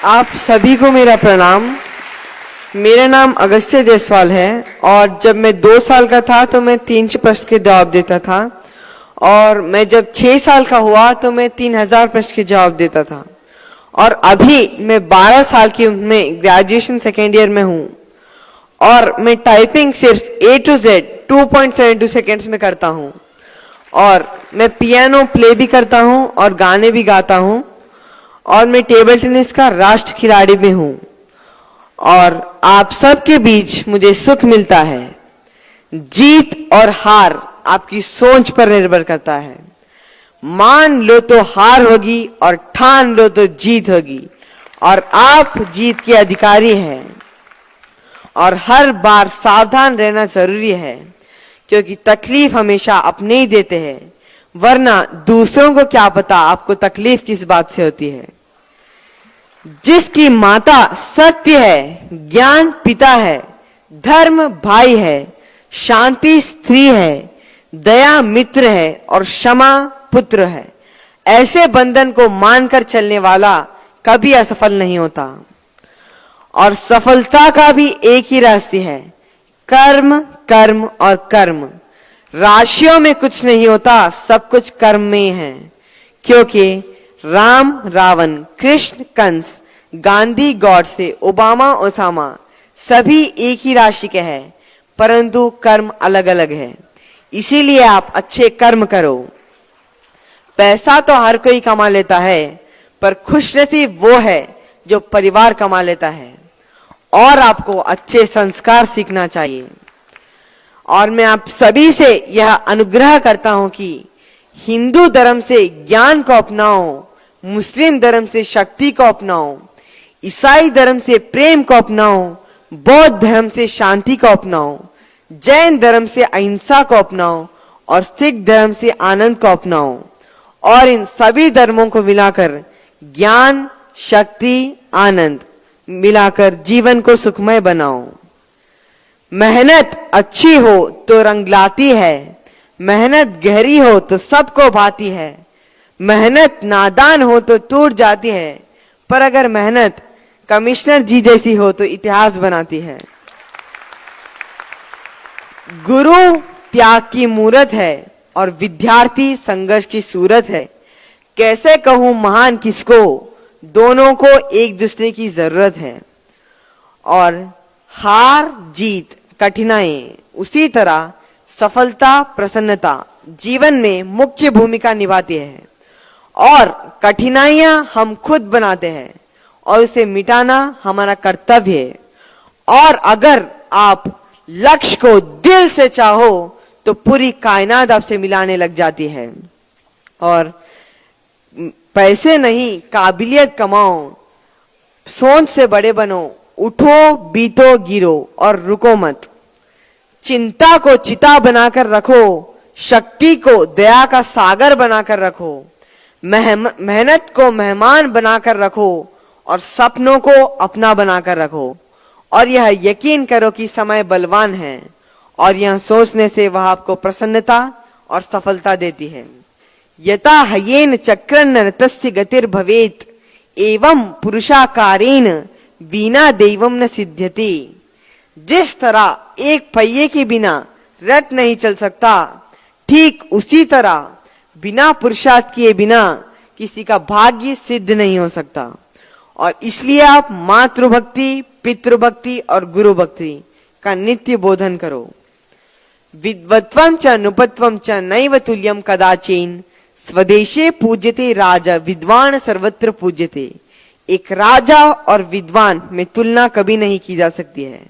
आप सभी को मेरा प्रणाम। मेरा नाम अगस्त्य जायसवाल है और जब मैं 2 साल का था तो मैं 300 प्रश्न के जवाब देता था और मैं जब 6 साल का हुआ तो मैं 3000 प्रश्न के जवाब देता था और अभी मैं 12 साल की उम्र में ग्रेजुएशन सेकेंड ईयर में हूँ और मैं टाइपिंग सिर्फ A to Z 2.72 सेकेंड्स में करता हूँ और मैं पियानो प्ले भी करता हूँ और गाने भी गाता हूँ और मैं टेबल टेनिस का राष्ट्र खिलाड़ी भी हूँ और आप सबके बीच मुझे सुख मिलता है। जीत और हार आपकी सोच पर निर्भर करता है। मान लो तो हार होगी और ठान लो तो जीत होगी और आप जीत के अधिकारी हैं और हर बार सावधान रहना जरूरी है क्योंकि तकलीफ हमेशा अपने ही देते हैं, वरना दूसरों को क्या पता आपको तकलीफ किस बात से होती है। जिसकी माता सत्य है, ज्ञान पिता है, धर्म भाई है, शांति स्त्री है, दया मित्र है और क्षमा पुत्र है, ऐसे बंधन को मानकर चलने वाला कभी असफल नहीं होता। और सफलता का भी एक ही रास्ता है, कर्म कर्म और कर्म। राशियों में कुछ नहीं होता, सब कुछ कर्म में है। क्योंकि राम रावण, कृष्ण कंस, गांधी गॉडसे, ओबामा ओसामा सभी एक ही राशि के हैं, परंतु कर्म अलग अलग है। इसीलिए आप अच्छे कर्म करो। पैसा तो हर कोई कमा लेता है, पर खुशनसीब वो है जो परिवार कमा लेता है। और आपको अच्छे संस्कार सीखना चाहिए। और मैं आप सभी से यह अनुग्रह करता हूं कि हिंदू धर्म से ज्ञान को अपनाओ, मुस्लिम धर्म से शक्ति को अपनाओ, ईसाई धर्म से प्रेम को अपनाओ, बौद्ध धर्म से शांति को अपनाओ, जैन धर्म से अहिंसा को अपनाओ और सिख धर्म से आनंद को अपनाओ और इन सभी धर्मों को मिलाकर ज्ञान, शक्ति, आनंद मिलाकर जीवन को सुखमय बनाओ। मेहनत अच्छी हो तो रंग लाती है, मेहनत गहरी हो तो सबको भाती है, मेहनत नादान हो तो टूट जाती है, पर अगर मेहनत कमिश्नर जी जैसी हो तो इतिहास बनाती है। गुरु त्याग की मूरत है और विद्यार्थी संघर्ष की सूरत है। कैसे कहूं महान किसको, दोनों को एक दूसरे की जरूरत है। और हार जीत कठिनाई, उसी तरह सफलता प्रसन्नता जीवन में मुख्य भूमिका निभाती है और कठिनाइयां हम खुद बनाते हैं और उसे मिटाना हमारा कर्तव्य है। और अगर आप लक्ष्य को दिल से चाहो तो पूरी कायनात आपसे मिलाने लग जाती है। और पैसे नहीं, काबिलियत कमाओ, सोच से बड़े बनो, उठो बीतो गिरो और रुको मत। चिंता को चिता बनाकर रखो, शक्ति को दया का सागर बनाकर रखो, मेहनत को मेहमान बनाकर रखो और सपनों को अपना बनाकर रखो। और यह यकीन करो कि समय बलवान है और यह सोचने से वह आपको प्रसन्नता और सफलता देती है। यथा हयेन चक्रन नरतस्य गतिर भवेत एवं पुरुषाकारेण बिना दैवम न सिद्ध्यति। जिस तरह एक पहिए के बिना रथ नहीं चल सकता, ठीक उसी तरह बिना पुरुषार्थ किए बिना किसी का भाग्य सिद्ध नहीं हो सकता। और इसलिए आप मातृभक्ति, पितृभक्ति और गुरु भक्ति का नित्य बोधन करो। विद्वत्वं च नुपत्वं च नैव तुल्यं कदाचिन स्वदेशे पूज्यते राजा विद्वान सर्वत्र पूज्यते। एक राजा और विद्वान में तुलना कभी नहीं की जा सकती है,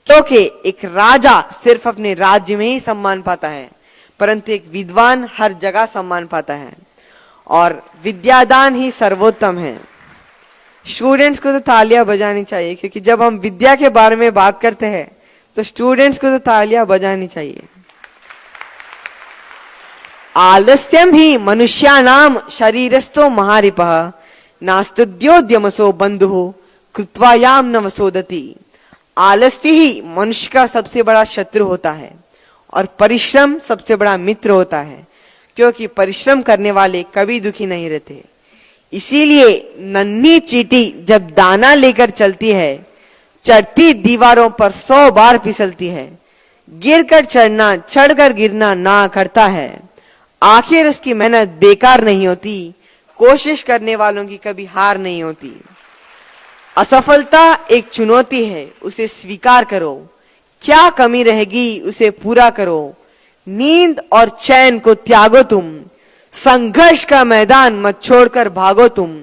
क्योंकि एक राजा सिर्फ अपने राज्य में ही सम्मान पाता है, परंतु एक विद्वान हर जगह सम्मान पाता है। और विद्यादान ही सर्वोत्तम है। स्टूडेंट्स को तो तालियां बजानी चाहिए, क्योंकि जब हम विद्या के बारे में बात करते हैं तो स्टूडेंट्स को तो तालियां बजानी चाहिए। आलस्यम ही मनुष्यानाम शरीरस्थो महारिपः नास्तुद्योद्यमसो बंधु कृत्वायाम न वसोदति। आलस्य ही मनुष्य का सबसे बड़ा शत्रु होता है और परिश्रम सबसे बड़ा मित्र होता है, क्योंकि परिश्रम करने वाले कभी दुखी नहीं रहते। इसीलिए नन्ही चींटी जब दाना लेकर चलती है, चढ़ती दीवारों पर 100 बार फिसलती है, गिरकर चढ़ना चढ़कर गिरना ना करता है, आखिर उसकी मेहनत बेकार नहीं होती, कोशिश करने वालों की कभी हार नहीं होती। असफलता एक चुनौती है, उसे स्वीकार करो, क्या कमी रहेगी उसे पूरा करो, नींद और चैन को त्यागो तुम, संघर्ष का मैदान मत छोड़कर भागो तुम,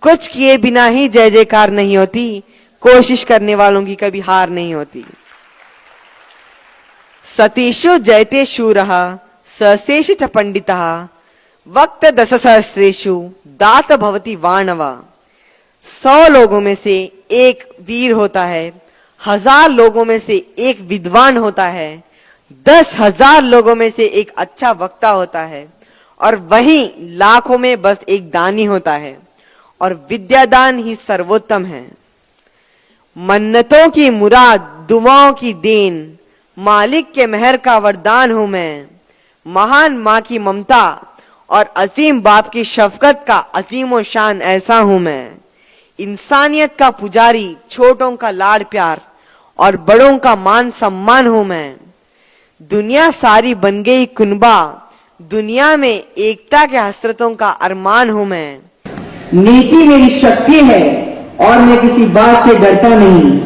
कुछ किए बिना ही जय जयकार नहीं होती, कोशिश करने वालों की कभी हार नहीं होती। सतीषु जयते शूरः सहस्रेषु च पंडितः वक्त दश सहस्रेषु दात भवति वाणव। 100 लोगों में से एक वीर होता है, 1000 लोगों में से एक विद्वान होता है, 10,000 लोगों में से एक अच्छा वक्ता होता है, और वहीं लाखों में बस एक दानी होता है, और विद्यादान ही सर्वोत्तम है। मन्नतों की मुराद, दुआओं की देन, मालिक के मेहर का वरदान हूं मैं, महान माँ की ममता और अजीम बाप की शफकत का अजीमो शान ऐसा हूं मैं, इंसानियत का पुजारी, छोटों का लाड़ प्यार और बड़ों का मान सम्मान हूं मैं। दुनिया सारी बन गई कुनबा, दुनिया में एकता के हसरतों का अरमान हूं मैं। नीति मेरी शक्ति है और मैं किसी बात से डरता नहीं,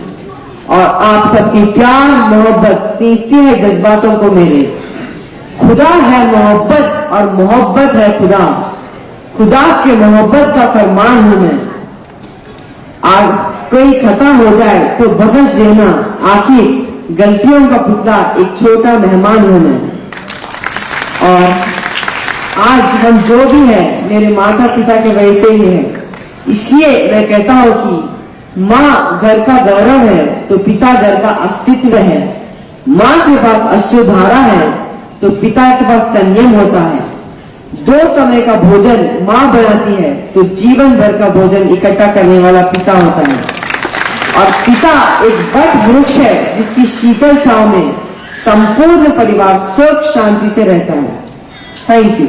और आप सबकी प्यार मोहब्बत सींचती है जज्बातों को मेरे। खुदा है मोहब्बत और मोहब्बत है खुदा, खुदा के मोहब्बत का फरमान हूं मैं। आज कोई खता हो जाए तो बख्श देना, आखिर गलतियों का पुतला एक छोटा मेहमान हूं मैं। और आज हम जो भी है मेरे माता पिता के वजह से ही है, इसलिए मैं कहता हूं कि माँ घर का गौरव है तो पिता घर का अस्तित्व है। माँ के पास अश्रुधारा है तो पिता के पास संयम होता है। 2 समय का भोजन माँ बनाती है तो जीवन भर का भोजन इकट्ठा करने वाला पिता होता है। और पिता एक वट वृक्ष है जिसकी शीतल छांव में संपूर्ण परिवार सुख शांति से रहता है। Thank you.